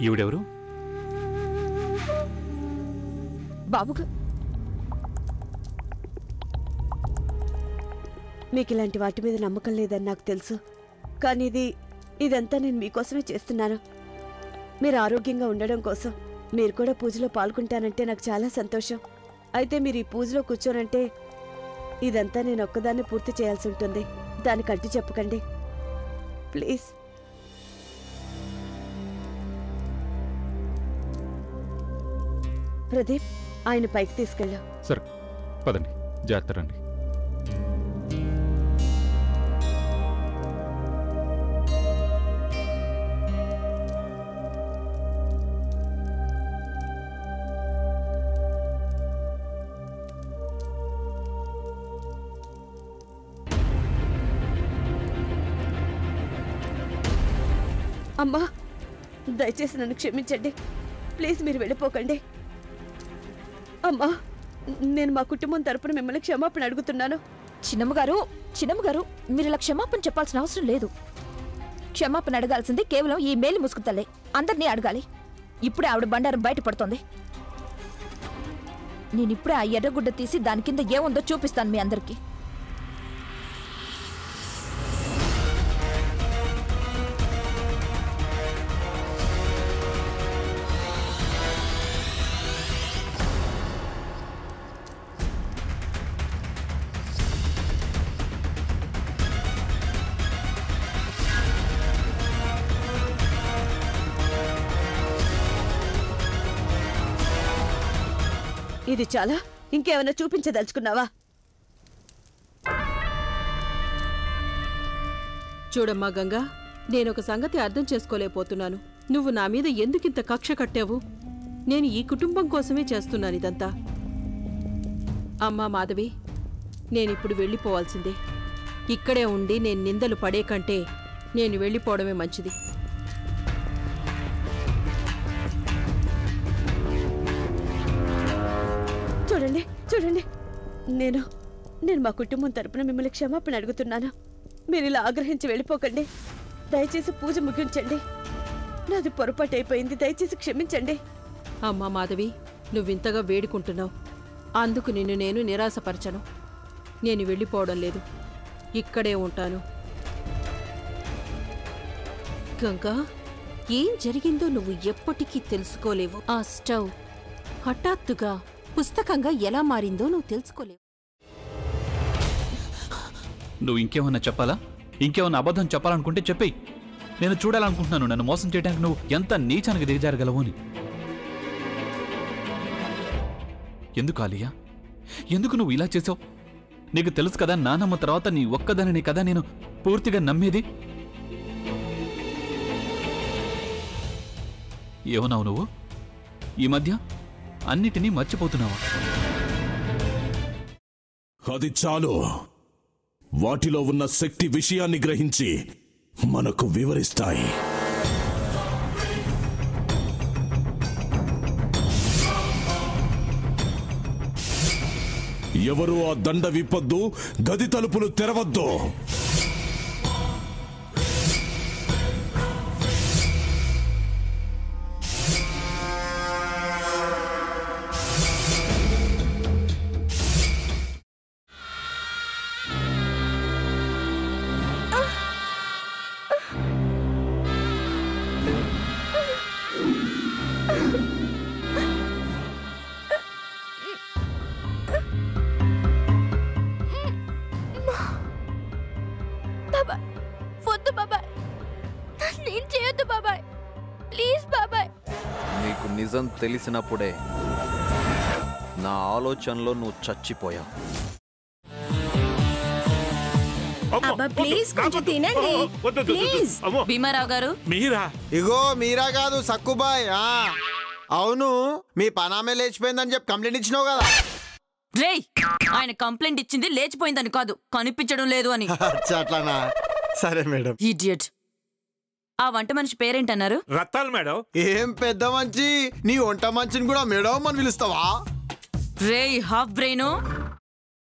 ఈవిడెవరు? బాబుగా మీకు ఇలాంటి వాటి మీద నమ్మకం లేదని నాకు తెలుసు, కానీ ఇదంతా నేను మీకోసమే చేస్తున్నాను. మీరు ఆరోగ్యంగా ఉండడం కోసం. మీరు కూడా పూజలో పాల్గొంటానంటే నాకు చాలా సంతోషం. అయితే మీరు ఈ పూజలో కూర్చోనంటే ఇదంతా నేను ఒక్కదాన్ని పూర్తి చేయాల్సి ఉంటుంది. దానికి అడ్డు చెప్పకండి ప్లీజ్. ప్రదీప్, ఆయన పైకి తీసుకెళ్ళా. సరే పదండి, జాగ్రత్త రండి. అమ్మా, దయచేసి నన్ను క్షమించండి ప్లీజ్. మీరు వెళ్ళిపోకండి. అమ్మా, నేను మా కుటుంబం తరపున మిమ్మల్ని క్షమాపణ అడుగుతున్నాను. చిన్నమ్మగారు, మీరు ఇలా క్షమాపణ చెప్పాల్సిన అవసరం లేదు. క్షమాపణ అడగాల్సింది కేవలం ఈ మేలు ముసుగుతల్లే. అందరినీ అడగాలి. ఇప్పుడే ఆవిడ బండారం బయటపడుతోంది. నేనిప్పుడే ఆ ఎర్రగుడ్డ తీసి దాని కింద ఏముందో చూపిస్తాను మీ అందరికీ. ఇది చాలా? ఇంకేమైనా చూపించదలుచుకున్నావా? చూడమ్మా గంగా, నేనొక సంగతి అర్థం చేసుకోలేకపోతున్నాను. నువ్వు నా మీద ఎందుకింత కక్ష కట్టావు? నేను ఈ కుటుంబం కోసమే చేస్తున్నాను ఇదంతా. అమ్మా మాధవి, నేనిప్పుడు వెళ్ళిపోవాల్సిందే. ఇక్కడే ఉండి నేను నిందలు పడే కంటే నేను వెళ్ళిపోవడమే మంచిది. చూడండి, నేను మా కుటుంబం తరపున మిమ్మల్ని క్షమాపణ అడుగుతున్నాను. మీరు ఇలా ఆగ్రహించి వెళ్ళిపోకండి. దయచేసి పూజ ముగించండి. నాది పొరపాటు అయిపోయింది, దయచేసి క్షమించండి. అమ్మా మాధవి, నువ్వింతగా వేడుకుంటున్నావు. అందుకు నిన్ను నేను నిరాశపరచను. నేను వెళ్ళిపోవడం లేదు, ఇక్కడే ఉంటాను. గంగా, ఏం జరిగిందో నువ్వు ఎప్పటికీ తెలుసుకోలేవు. ఆ స్టవ్ హఠాత్తుగా పుస్తకంగా ఎలా మారిందో నువ్వు తెలుసుకోలేవు. నువ్వు ఇంకేమన్నా చెప్పాలా? ఇంకేమన్నా అబద్ధం చెప్పాలనుకుంటే చెప్పేయి. నేను చూడాలనుకుంటున్నాను నన్ను మోసం చేయడానికి నువ్వు ఎంత నీచానికి దిగజారగలవు అని. ఎందుకు ఆలియా, ఎందుకు నువ్వు ఇలా చేసావు? నీకు తెలుసు కదా, నానమ్మ తర్వాత నీ ఒక్కదానిని కదా నేను పూర్తిగా నమ్మేది. ఏమన్నావు నువ్వు? ఈ మధ్య అన్నిటినీ మర్చిపోతున్నావా? అది చాలు. వాటిలో ఉన్న శక్తి విషయాన్ని గ్రహించి మనకు వివరిస్తాయి. ఎవరు ఆ దండ విప్పొద్దు, గది తలుపులు తెరవద్దు. నిజం తెలిసినప్పుడే నా ఆలోచనలో నువ్వు చచ్చిపోయావు. భీమారావు గారు, ఇగో మీరా కాదు సక్కుబాయ్. అవును, మీ పనామే లేచిపోయిందని చెప్పి కంప్లైంట్ ఇచ్చినావు కదా. రేయ్, ఆయన కంప్లైంట్ ఇచ్చింది లేచిపోయిందని కాదు, కనిపించడం లేదు అని. అట్లానా? సరే మేడం. ఇడియట్. ఆ వంట మనిషి పేరేంటన్నారు? రత్తాలు మేడం. ఏం పెద్ద మంచి, నీ వంట మంచిని కూడా మేడం అని పిలుస్తావా? రేయ్ హాఫ్ బ్రెయిన్,